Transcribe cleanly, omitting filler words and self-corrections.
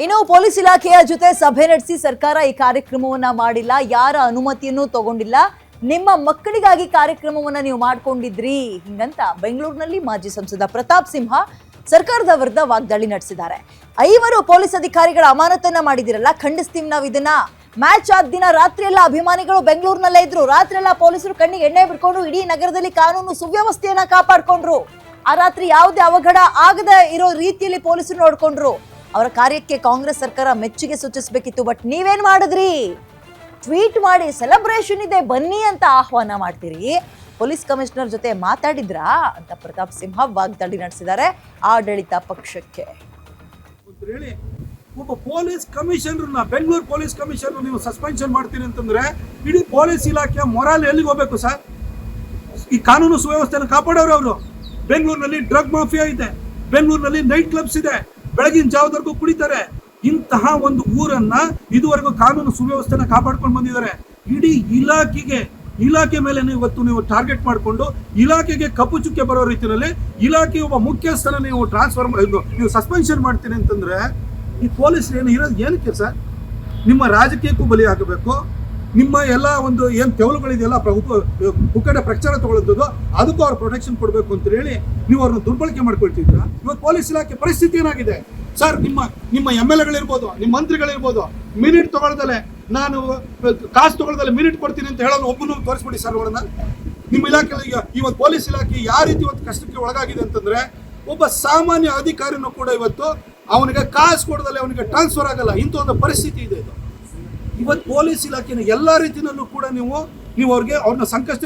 ಇನ್ನು ಪೊಲೀಸ್ ಇಲಾಖೆಯ ಜೊತೆ ಸಭೆ ನಡೆಸಿ ಸರ್ಕಾರ ಈ ಕಾರ್ಯಕ್ರಮವನ್ನ ಮಾಡಿಲ್ಲ, ಯಾರ ಅನುಮತಿಯನ್ನು ತಗೊಂಡಿಲ್ಲ, ನಿಮ್ಮ ಮಕ್ಕಳಿಗಾಗಿ ಕಾರ್ಯಕ್ರಮವನ್ನ ನೀವು ಮಾಡ್ಕೊಂಡಿದ್ರಿ ಹಿಂಗಂತ ಬೆಂಗಳೂರಿನಲ್ಲಿ ಮಾಜಿ ಸಂಸದ ಪ್ರತಾಪ್ ಸಿಂಹ ಸರ್ಕಾರದ ವಿರುದ್ಧ ವಾಗ್ದಾಳಿ ನಡೆಸಿದ್ದಾರೆ. 5 ಪೊಲೀಸ್ ಅಧಿಕಾರಿಗಳ ಅಮಾನತನ್ನ ಮಾಡಿದಿರಲ್ಲ, ಖಂಡಿಸ್ತೀವಿ ನಾವು ಇದನ್ನ. ಮ್ಯಾಚ್ ಆದ ದಿನ ರಾತ್ರಿ ಎಲ್ಲ ಅಭಿಮಾನಿಗಳು ಬೆಂಗಳೂರಿನಲ್ಲೇ ಇದ್ರು. ರಾತ್ರಿ ಎಲ್ಲ ಪೊಲೀಸರು ಕಣ್ಣಿಗೆ ಎಣ್ಣೆ ಬಿಟ್ಕೊಂಡು ಇಡೀ ನಗರದಲ್ಲಿ ಕಾನೂನು ಸುವ್ಯವಸ್ಥೆಯನ್ನ ಕಾಪಾಡ್ಕೊಂಡ್ರು. ಆ ರಾತ್ರಿ ಯಾವುದೇ ಅವಘಡ ಆಗದೆ ಇರೋ ರೀತಿಯಲ್ಲಿ ಪೊಲೀಸರು ನೋಡ್ಕೊಂಡ್ರು. ಅವರ ಕಾರ್ಯಕ್ಕೆ ಕಾಂಗ್ರೆಸ್ ಸರ್ಕಾರ ಮೆಚ್ಚುಗೆ ಸೂಚಿಸಬೇಕಿತ್ತು. ಬಟ್ ನೀವೇನ್ ಮಾಡಿದ್ರಿ? ಟ್ವೀಟ್ ಮಾಡಿ ಸೆಲೆಬ್ರೇಷನ್ ಇದೆ ಬನ್ನಿ ಅಂತ ಆಹ್ವಾನ ಮಾಡ್ತೀರಿ. ಪೊಲೀಸ್ ಕಮಿಷನರ್ ಜೊತೆ ಮಾತಾಡಿದ್ರಾ ಅಂತ ಪ್ರತಾಪ್ ಸಿಂಹ ವಾಗ್ದಾಳಿ ನಡೆಸಿದ್ದಾರೆ ಆಡಳಿತ ಪಕ್ಷಕ್ಕೆ. ಒಬ್ಬ ಪೊಲೀಸ್ ಕಮಿಷನರ್ನ, ಬೆಂಗಳೂರು ಪೊಲೀಸ್ ಕಮಿಷನರ್ ನೀವು ಸಸ್ಪೆನ್ಷನ್ ಮಾಡ್ತೀರಿ ಅಂತಂದ್ರೆ ಇಡೀ ಪೊಲೀಸ್ ಇಲಾಖೆಯ ಮೊರಾಲ್ ಎಲ್ಲಿಗೆ ಹೋಗ್ಬೇಕು ಸರ್? ಈ ಕಾನೂನು ಸುವ್ಯವಸ್ಥೆಯನ್ನು ಕಾಪಾಡೋರು ಅವರು. ಬೆಂಗಳೂರಿನಲ್ಲಿ ಡ್ರಗ್ ಮಾಫಿಯಾ ಇದೆ, ಬೆಂಗಳೂರಿನಲ್ಲಿ ನೈಟ್ ಕ್ಲಬ್ಸ್ ಇದೆ, ಬೆಳಗಿನ ಜಾವದವರೆಗೂ ಕುಡಿತಾರೆ. ಇಂತಹ ಒಂದು ಊರನ್ನ ಇದುವರೆಗೂ ಕಾನೂನು ಸುವ್ಯವಸ್ಥೆನ ಕಾಪಾಡ್ಕೊಂಡು ಬಂದಿದ್ದಾರೆ. ಇಡೀ ಇಲಾಖೆ ಮೇಲೆ ಇವತ್ತು ನೀವು ಟಾರ್ಗೆಟ್ ಮಾಡಿಕೊಂಡು ಇಲಾಖೆಗೆ ಕಪ್ಪು ಚುಕ್ಕೆ ಬರೋ ರೀತಿಯಲ್ಲಿ ಇಲಾಖೆ ಒಬ್ಬ ಮುಖ್ಯಸ್ಥನ ನೀವು ನೀವು ಸಸ್ಪೆನ್ಷನ್ ಮಾಡ್ತೀನಿ ಅಂತಂದ್ರೆ ಈ ಪೊಲೀಸ್ ಏನು ಇರೋದು ಏನಕ್ಕೆ ಸರ್? ನಿಮ್ಮ ರಾಜಕೀಯಕ್ಕೂ ಬಲಿ ಹಾಕಬೇಕು, ನಿಮ್ಮ ಎಲ್ಲ ಒಂದು ಏನು ತೆವಲುಗಳಿದೆಯಲ್ಲ ಪುಕ್ಕಟ ಪ್ರಚಾರ ತಗೊಳ್ಳೋದು ಅದಕ್ಕೂ ಅವ್ರು ಪ್ರೊಟೆಕ್ಷನ್ ಕೊಡಬೇಕು ಅಂತ ಹೇಳಿ ನೀವು ಅವ್ರನ್ನ ದುರ್ಬಳಕೆ ಮಾಡ್ಕೊಳ್ತಿದ್ರ. ಇವತ್ತು ಪೊಲೀಸ್ ಇಲಾಖೆ ಪರಿಸ್ಥಿತಿ ಏನಾಗಿದೆ ಸರ್? ನಿಮ್ಮ MLAಗಳಿರ್ಬೋದು, ನಿಮ್ಮ ಮಂತ್ರಿಗಳಿರ್ಬೋದು, ಮಿನಿಟ್ ತಗೊಳ್ದಲೆ ನಾನು ಕಾಸು ತಗೊಳ್ದಲೆ ಮಿನಿಟ್ ಕೊಡ್ತೀನಿ ಅಂತ ಹೇಳೋದು ಒಬ್ಬನು ತೋರಿಸ್ಬಿಡಿ ಸರ್ ಅವರನ್ನ. ನಿಮ್ಮ ಇಲಾಖೆ ಇವತ್ತು ಪೊಲೀಸ್ ಇಲಾಖೆ ಯಾವ ರೀತಿ ಇವತ್ತು ಕಷ್ಟಕ್ಕೆ ಒಳಗಾಗಿದೆ ಅಂತಂದ್ರೆ ಒಬ್ಬ ಸಾಮಾನ್ಯ ಅಧಿಕಾರಿನೂ ಕೂಡ ಇವತ್ತು ಅವನಿಗೆ ಕಾಸು ಕೊಡದಲೆ ಅವನಿಗೆ ಟ್ರಾನ್ಸ್ಫರ್ ಆಗಲ್ಲ. ಇಂಥ ಒಂದು ಪರಿಸ್ಥಿತಿ ಇದೆ ಇದು. ಇವತ್ತು ಪೊಲೀಸ್ ಇಲಾಖೆನ ಎಲ್ಲ ರೀತಿಯಲ್ಲೂ ಕೂಡ ನೀವು ಅವ್ರನ್ನ ಸಂಕಷ್ಟಕ್ಕೆ